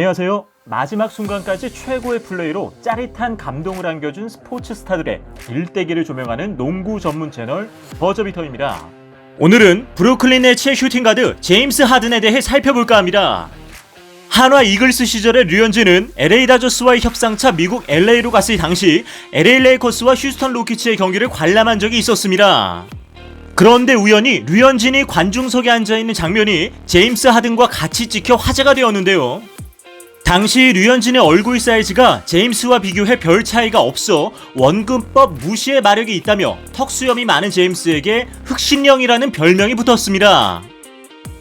안녕하세요. 마지막 순간까지 최고의 플레이로 짜릿한 감동을 안겨준 스포츠 스타들의 일대기를 조명하는 농구 전문 채널 버저비터입니다. 오늘은 브루클린 네츠의 슈팅가드 제임스 하든에 대해 살펴볼까 합니다. 한화 이글스 시절의 류현진은 LA 다저스와의 협상차 미국 LA로 갔을 당시 LA 레이커스와 휴스턴 로키츠의 경기를 관람한 적이 있었습니다. 그런데 우연히 류현진이 관중석에 앉아있는 장면이 제임스 하든과 같이 찍혀 화제가 되었는데요. 당시 류현진의 얼굴 사이즈가 제임스와 비교해 별 차이가 없어 원근법 무시의 마력이 있다며 턱수염이 많은 제임스에게 흑신령이라는 별명이 붙었습니다.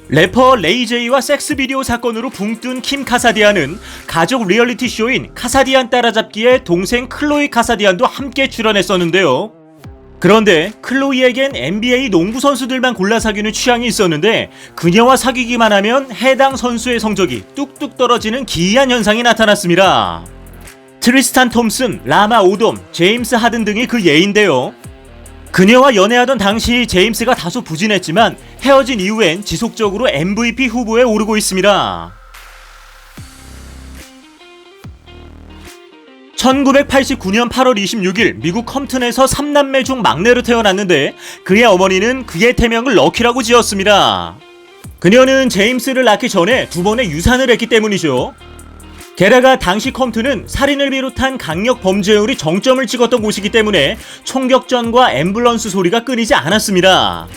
래퍼 레이제이와 섹스 비디오 사건으로 붕 뜬 킴 카사디안은 가족 리얼리티 쇼인 카사디안 따라잡기에 동생 클로이 카사디안도 함께 출연했었는데요. 그런데 클로이에겐 NBA 농구 선수들만 골라 사귀는 취향이 있었는데 그녀와 사귀기만 하면 해당 선수의 성적이 뚝뚝 떨어지는 기이한 현상이 나타났습니다. 트리스탄 톰슨, 라마 오돔, 제임스 하든 등이 그 예인데요. 그녀와 연애하던 당시 제임스가 다소 부진했지만 헤어진 이후엔 지속적으로 MVP 후보에 오르고 있습니다. 1989년 8월 26일 미국 컴튼에서 3남매 중 막내로 태어났는데 그의 어머니는 그의 태명을 럭키라고 지었습니다. 그녀는 제임스를 낳기 전에 2번의 유산을 했기 때문이죠. 게다가 당시 컴튼은 살인을 비롯한 강력 범죄율이 정점을 찍었던 곳이기 때문에 총격전과 앰뷸런스 소리가 끊이지 않았습니다.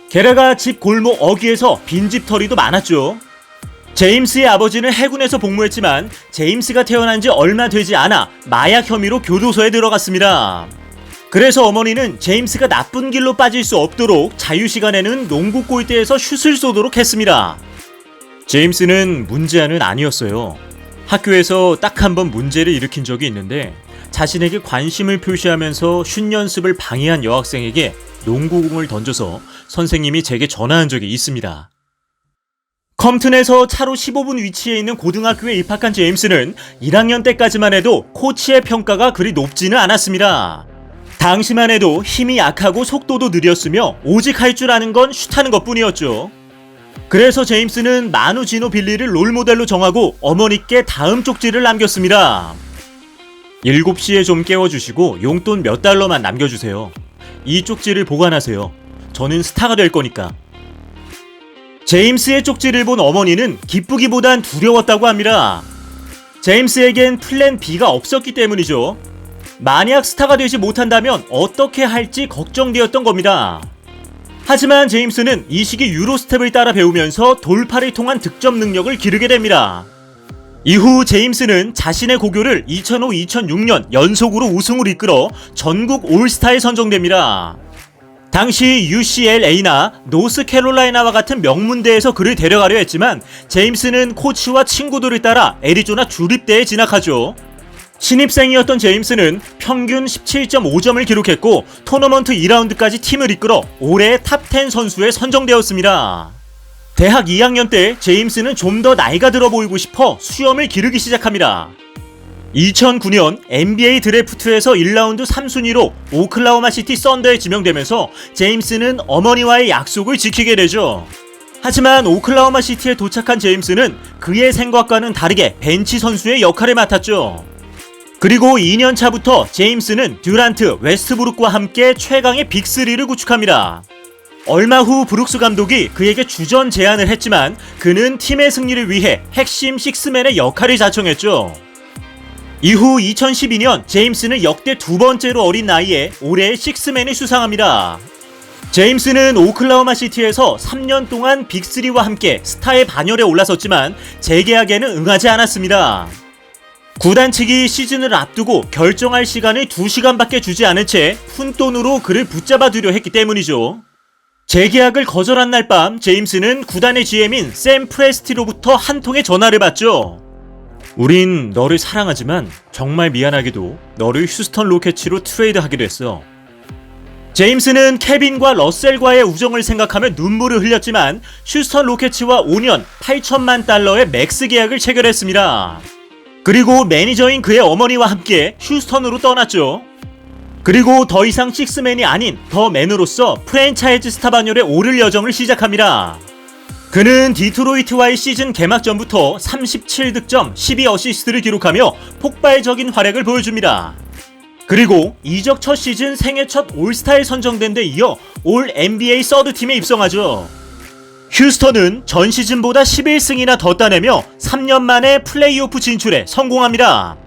게다가 집 골목 어귀에서 빈집털이도 많았죠. 제임스의 아버지는 해군에서 복무했지만 제임스가 태어난 지 얼마 되지 않아 마약 혐의로 교도소에 들어갔습니다. 그래서 어머니는 제임스가 나쁜 길로 빠질 수 없도록 자유시간에는 농구 골대에서 슛을 쏘도록 했습니다. 제임스는 문제아는 아니었어요. 학교에서 딱 한 번 문제를 일으킨 적이 있는데 자신에게 관심을 표시하면서 슛 연습을 방해한 여학생에게 농구공을 던져서 선생님이 제게 전화한 적이 있습니다. 컴튼에서 차로 15분 위치에 있는 고등학교에 입학한 제임스는 1학년 때까지만 해도 코치의 평가가 그리 높지는 않았습니다. 당시만 해도 힘이 약하고 속도도 느렸으며 오직 할 줄 아는 건 슛하는 것뿐이었죠. 그래서 제임스는 마누 지노빌리를 롤모델로 정하고 어머니께 다음 쪽지를 남겼습니다. 7시에 좀 깨워주시고 용돈 몇 달러만 남겨주세요. 이 쪽지를 보관하세요. 저는 스타가 될 거니까. 제임스의 쪽지를 본 어머니는 기쁘기보단 두려웠다고 합니다. 제임스에겐 플랜 B가 없었기 때문이죠. 만약 스타가 되지 못한다면 어떻게 할지 걱정되었던 겁니다. 하지만 제임스는 이 시기 유로스텝을 따라 배우면서 돌파를 통한 득점 능력을 기르게 됩니다. 이후 제임스는 자신의 고교를 2005-2006년 연속으로 우승을 이끌어 전국 올스타에 선정됩니다. 당시 UCLA나 노스캐롤라이나와 같은 명문대에서 그를 데려가려 했지만 제임스는 코치와 친구들을 따라 애리조나 주립대에 진학하죠. 신입생이었던 제임스는 평균 17.5점을 기록했고 토너먼트 2라운드까지 팀을 이끌어 올해의 탑10 선수에 선정되었습니다. 대학 2학년 때 제임스는 좀 더 나이가 들어 보이고 싶어 수염을 기르기 시작합니다. 2009년 NBA 드래프트에서 1라운드 3순위로 오클라호마 시티 썬더에 지명되면서 제임스는 어머니와의 약속을 지키게 되죠. 하지만 오클라호마 시티에 도착한 제임스는 그의 생각과는 다르게 벤치 선수의 역할을 맡았죠. 그리고 2년 차부터 제임스는 듀란트, 웨스트브룩과 함께 최강의 빅3를 구축합니다. 얼마 후 브룩스 감독이 그에게 주전 제안을 했지만 그는 팀의 승리를 위해 핵심 식스맨의 역할을 자청했죠. 이후 2012년 제임스는 역대 2번째로 어린 나이에 올해의 식스맨을 수상합니다. 제임스는 오클라호마 시티에서 3년 동안 빅3와 함께 스타의 반열에 올라섰지만 재계약에는 응하지 않았습니다. 구단 측이 시즌을 앞두고 결정할 시간을 2시간밖에 주지 않은 채 푼돈으로 그를 붙잡아두려 했기 때문이죠. 재계약을 거절한 날 밤 제임스는 구단의 GM인 샘 프레스티로부터 한 통의 전화를 받죠. 우린 너를 사랑하지만 정말 미안하게도 너를 휴스턴 로켓츠로 트레이드하기로 했어. 제임스는 케빈과 러셀과의 우정을 생각하며 눈물을 흘렸지만 휴스턴 로켓츠와 5년 8천만 달러의 맥스 계약을 체결했습니다. 그리고 매니저인 그의 어머니와 함께 휴스턴으로 떠났죠. 그리고 더 이상 식스맨이 아닌 더 맨으로서 프랜차이즈 스타 반열에 오를 여정을 시작합니다. 그는 디트로이트와의 시즌 개막전부터 37득점, 12어시스트를 기록하며 폭발적인 활약을 보여줍니다. 그리고 이적 첫 시즌 생애 첫 올스타에 선정된 데 이어 올 NBA 서드팀에 입성하죠. 휴스턴은 전 시즌보다 11승이나 더 따내며 3년 만에 플레이오프 진출에 성공합니다.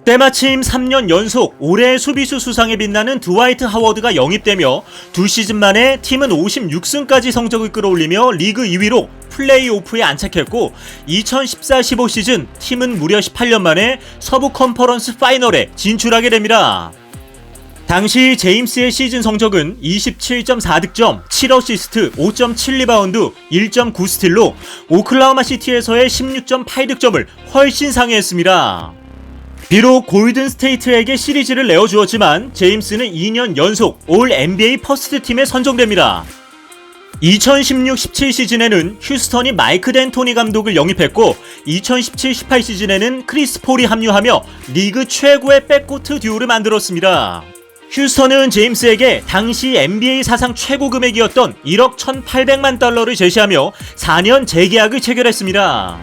때마침 3년 연속 올해의 수비수 수상에 빛나는 드와이트 하워드가 영입되며 두 시즌 만에 팀은 56승까지 성적을 끌어올리며 리그 2위로 플레이오프에 안착했고 2014-15 시즌 팀은 무려 18년 만에 서부 컨퍼런스 파이널에 진출하게 됩니다. 당시 제임스의 시즌 성적은 27.4득점, 7어시스트, 5.7리바운드, 1.9스틸로 오클라호마 시티에서의 16.8득점을 훨씬 상회했습니다. 비록 골든 스테이트에게 시리즈를 내어주었지만 제임스는 2년 연속 올 NBA 퍼스트 팀에 선정됩니다. 2016-17 시즌에는 휴스턴이 마이크 덴토니 감독을 영입했고 2017-18 시즌에는 크리스 폴이 합류하며 리그 최고의 백코트 듀오를 만들었습니다. 휴스턴은 제임스에게 당시 NBA 사상 최고 금액이었던 1억 1,800만 달러를 제시하며 4년 재계약을 체결했습니다.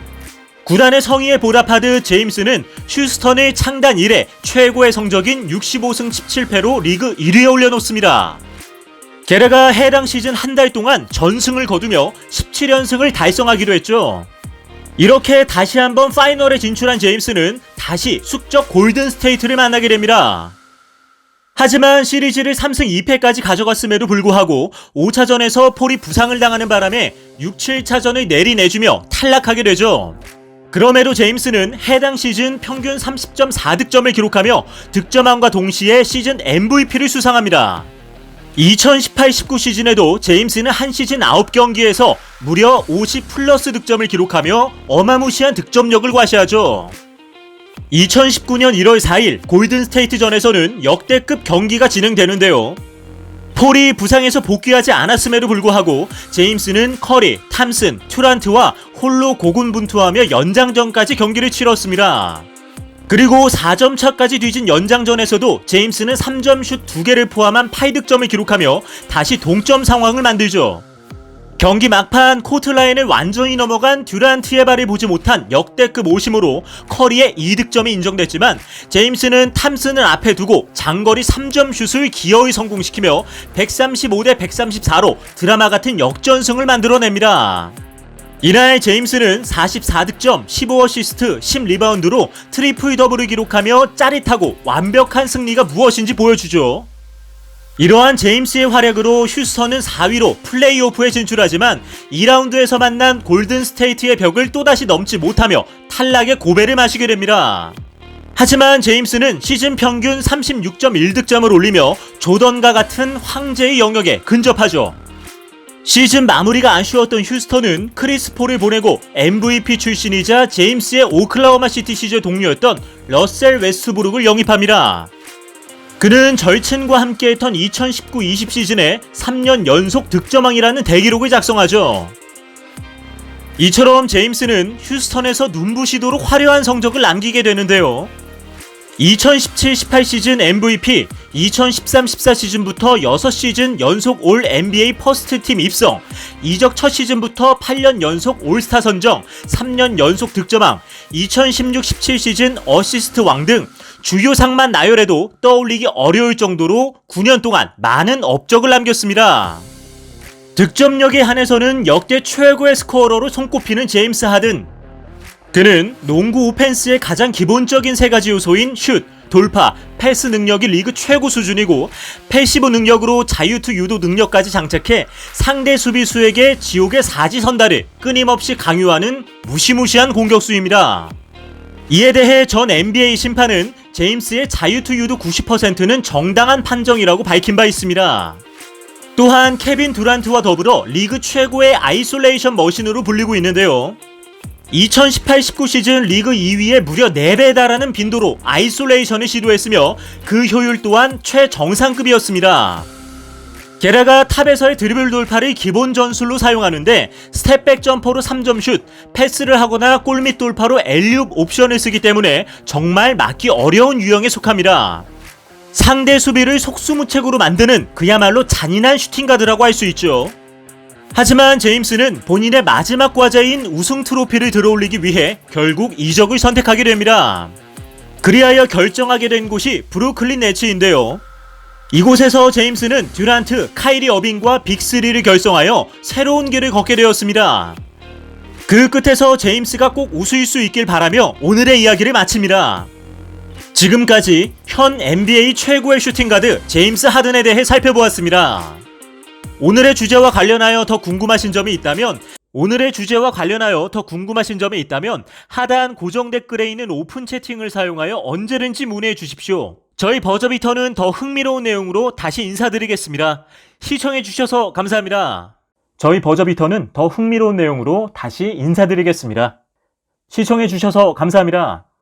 구단의 성의에 보답하듯 제임스는 휴스턴의 창단 이래 최고의 성적인 65승 17패로 리그 1위에 올려놓습니다. 게다가 해당 시즌 한 달 동안 전승을 거두며 17연승을 달성하기도 했죠. 이렇게 다시 한번 파이널에 진출한 제임스는 다시 숙적 골든 스테이트를 만나게 됩니다. 하지만 시리즈를 3승 2패까지 가져갔음에도 불구하고 5차전에서 폴이 부상을 당하는 바람에 6, 7차전을 내리내주며 탈락하게 되죠. 그럼에도 제임스는 해당 시즌 평균 30.4득점을 기록하며 득점왕과 동시에 시즌 MVP를 수상합니다. 2018-19 시즌에도 제임스는 한 시즌 9경기에서 무려 50 플러스 득점을 기록하며 어마무시한 득점력을 과시하죠. 2019년 1월 4일 골든스테이트전에서는 역대급 경기가 진행되는데요. 폴이 부상에서 복귀하지 않았음에도 불구하고 제임스는 커리, 탐슨, 튜란트와 홀로 고군분투하며 연장전까지 경기를 치렀습니다. 그리고 4점 차까지 뒤진 연장전에서도 제임스는 3점 슛 2개를 포함한 8득점을 기록하며 다시 동점 상황을 만들죠. 경기 막판 코트라인을 완전히 넘어간 듀란트의 발을 보지 못한 역대급 오심으로 커리의 2득점이 인정됐지만 제임스는 탐슨을 앞에 두고 장거리 3점 슛을 기어이 성공시키며 135대 134로 드라마 같은 역전승을 만들어냅니다. 이날 제임스는 44득점, 15어시스트, 10리바운드로 트리플 더블을 기록하며 짜릿하고 완벽한 승리가 무엇인지 보여주죠. 이러한 제임스의 활약으로 휴스턴은 4위로 플레이오프에 진출하지만 2라운드에서 만난 골든스테이트의 벽을 또다시 넘지 못하며 탈락의 고배를 마시게 됩니다. 하지만 제임스는 시즌 평균 36.1득점을 올리며 조던과 같은 황제의 영역에 근접하죠. 시즌 마무리가 아쉬웠던 휴스턴은 크리스 폴을 보내고 MVP 출신이자 제임스의 오클라호마 시티 시절 동료였던 러셀 웨스트브룩을 영입합니다. 그는 절친과 함께했던 2019-20 시즌에 3년 연속 득점왕이라는 대기록을 작성하죠. 이처럼 제임스는 휴스턴에서 눈부시도록 화려한 성적을 남기게 되는데요. 2017-18 시즌 MVP, 2013-14 시즌부터 6시즌 연속 올 NBA 퍼스트 팀 입성, 이적 첫 시즌부터 8년 연속 올스타 선정, 3년 연속 득점왕, 2016-17 시즌 어시스트 왕 등 주요 상만 나열해도 떠올리기 어려울 정도로 9년 동안 많은 업적을 남겼습니다. 득점력에 한해서는 역대 최고의 스코어러로 손꼽히는 제임스 하든. 그는 농구 오펜스의 가장 기본적인 세 가지 요소인 슛, 돌파, 패스 능력이 리그 최고 수준이고 패시브 능력으로 자유투 유도 능력까지 장착해 상대 수비수에게 지옥의 사지선다를 끊임없이 강요하는 무시무시한 공격수입니다. 이에 대해 전 NBA 심판은 제임스의 자유투 유도 90%는 정당한 판정이라고 밝힌 바 있습니다. 또한 케빈 듀란트와 더불어 리그 최고의 아이솔레이션 머신으로 불리고 있는데요. 2018-19 시즌 리그 2위에 무려 4배에 달하는 빈도로 아이솔레이션을 시도했으며 그 효율 또한 최정상급이었습니다. 게다가 탑에서의 드리블 돌파를 기본 전술로 사용하는데 스텝백 점퍼로 3점 슛, 패스를 하거나 골밑 돌파로 엘리웁 옵션을 쓰기 때문에 정말 막기 어려운 유형에 속합니다. 상대 수비를 속수무책으로 만드는 그야말로 잔인한 슈팅가드라고 할 수 있죠. 하지만 제임스는 본인의 마지막 과제인 우승 트로피를 들어올리기 위해 결국 이적을 선택하게 됩니다. 그리하여 결정하게 된 곳이 브루클린 네츠인데요. 이곳에서 제임스는 듀란트, 카이리 어빙과 빅3를 결성하여 새로운 길을 걷게 되었습니다. 그 끝에서 제임스가 꼭 웃을 수 있길 바라며 오늘의 이야기를 마칩니다. 지금까지 현 NBA 최고의 슈팅가드 제임스 하든에 대해 살펴보았습니다. 오늘의 주제와 관련하여 더 궁금하신 점이 있다면 하단 고정 댓글에 있는 오픈 채팅을 사용하여 언제든지 문의해 주십시오. 저희 버저비터는 더 흥미로운 내용으로 다시 인사드리겠습니다. 시청해 주셔서 감사합니다. 저희 버저비터는 더 흥미로운 내용으로 다시 인사드리겠습니다. 시청해 주셔서 감사합니다.